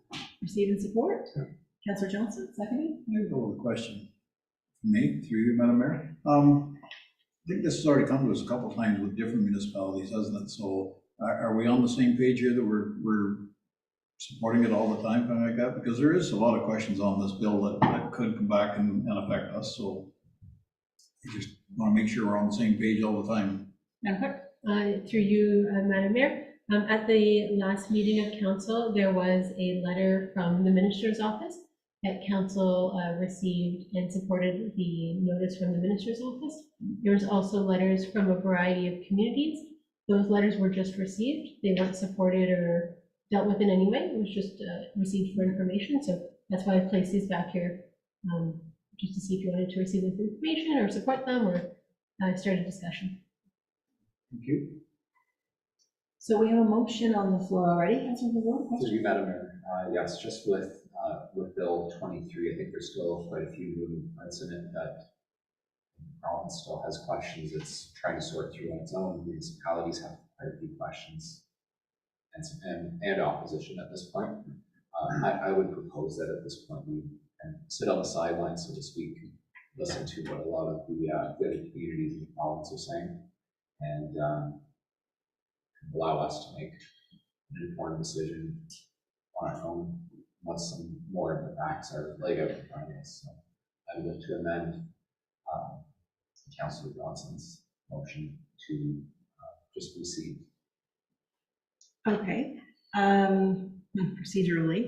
Receive and support? Yeah. Councillor Johnson, seconding? I go with a question. Me, through you, Madam Mayor. I think this has already come to us a couple of times with different municipalities, hasn't it? So are we on the same page here that we're supporting it all the time, kind of like that? Because there is a lot of questions on this bill that could come back and affect us. So I just want to make sure we're on the same page all the time. Through you, Madam Mayor. At the last meeting of council, there was a letter from the minister's office that council received and supported the notice from the minister's office. There was also letters from a variety of communities. Those letters were just received. They weren't supported or dealt with in any way. It was just received for information. So that's why I placed these back here, just to see if you wanted to receive this information or support them or start a discussion. Thank you. So we have a motion on the floor already. Councilor Moore, Through you, Madam Mayor. Yes, just with Bill 23, I think there's still quite a few moving parts in it that the province still has questions it's trying to sort through on its own. Municipalities have quite a few questions and opposition at this point. I would propose that at this point we can sit on the sidelines, so to speak, listen to what a lot of the other communities in the province are saying, and allow us to make an informed decision on our own once some more of the facts are laid out in front of us. So I would look to amend Councillor Johnson's motion to just receive. okay. Procedurally,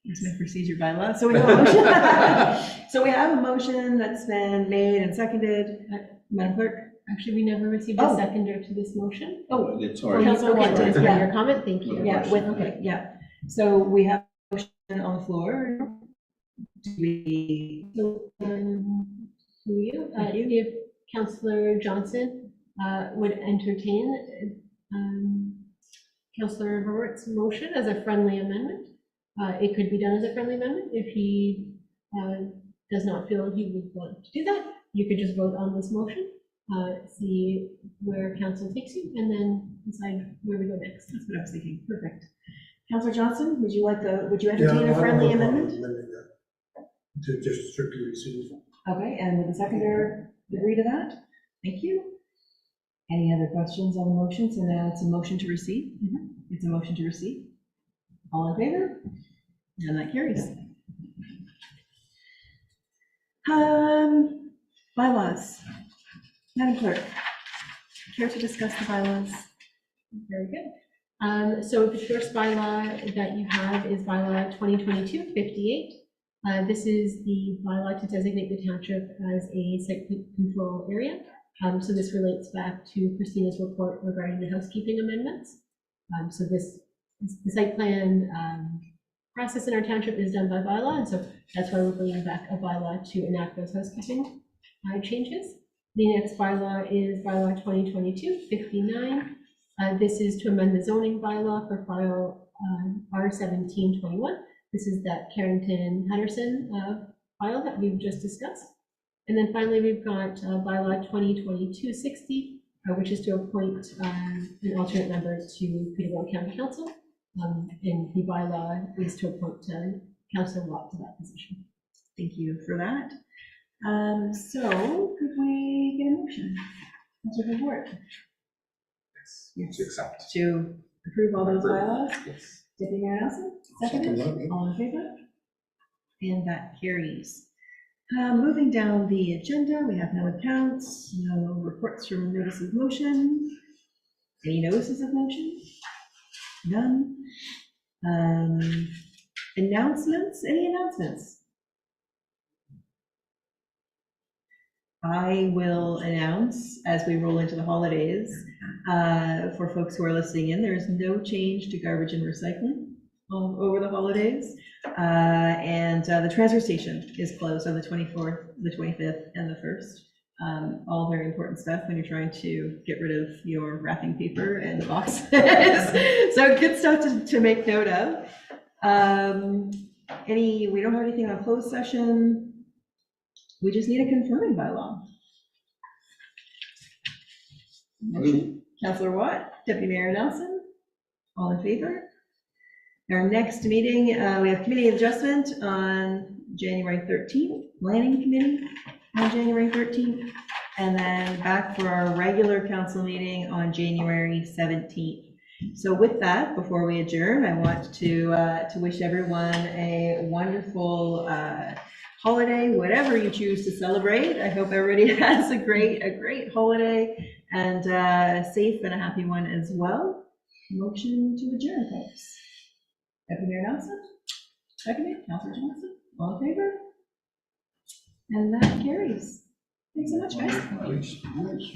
it's my procedure bylaw. So we have a motion. So we have a motion that's been made and seconded. Madam Clerk? Actually, we never received a seconder to this motion. Oh, it's already. Councilor Watkins, for your comment, thank you. Yeah, okay, yeah. So we have a motion on the floor. Do we? If Councillor Johnson would entertain Councillor Horwath's motion as a friendly amendment, it could be done as a friendly amendment. If he does not feel he would want to do that, you could just vote on this motion, see where council takes you, and then decide where we go next. That's what I was thinking. Perfect. Councillor Johnson, would you entertain a friendly amendment? To just strictly receive. Okay, and would the seconder agree to that? Thank you. Any other questions on the motion? So now it's a motion to receive. It's a motion to receive. All in favor? And that carries. Bylaws. Madam Clerk, care to discuss the bylaws? Very good. So the first bylaw that you have is bylaw 2022-58. This is the bylaw to designate the township as a site control area. So this relates back to Christina's report regarding the housekeeping amendments. So the site plan process in our township is done by bylaw, and so that's why we're bringing back a bylaw to enact those housekeeping changes. The next bylaw is bylaw 2022-59. This is to amend the zoning bylaw for file R1721. This is that Carrington-Henderson file that we've just discussed. And then finally, we've got bylaw 2022-60, which is to appoint an alternate member to Peterborough County Council. And the bylaw is to appoint Councillor Watt to that position. Thank you for that. So could we get a motion? Councillor Ward? Yes. To accept. To approve all those bylaws? Yes. Deputy Mayor Nelson, seconded. All in favor? And that carries. Moving down the agenda, we have no accounts, no reports from notice of motion. Any notices of motion? None. Announcements? Any announcements? I will announce as we roll into the holidays, for folks who are listening in, there is no change to garbage and recycling over the holidays. And the transfer station is closed on the 24th, the 25th, and the 1st. All very important stuff when you're trying to get rid of your wrapping paper and boxes. So good stuff to make note of. We don't have anything on closed session. We just need a confirming bylaw. Motion. Councillor Watt, Deputy Mayor Nelson, all in favor? Our next meeting, we have committee adjustment on January 13th, planning committee on January 13th, and then back for our regular council meeting on January 17th. So with that, before we adjourn, I want to wish everyone a wonderful holiday, whatever you choose to celebrate. I hope everybody has a great holiday and a safe and a happy one as well. Motion to adjourn, folks. Deputy Mayor Nelson, seconded, Councilor Johnson, all in favor? And that carries. Thanks so much, guys. Nice.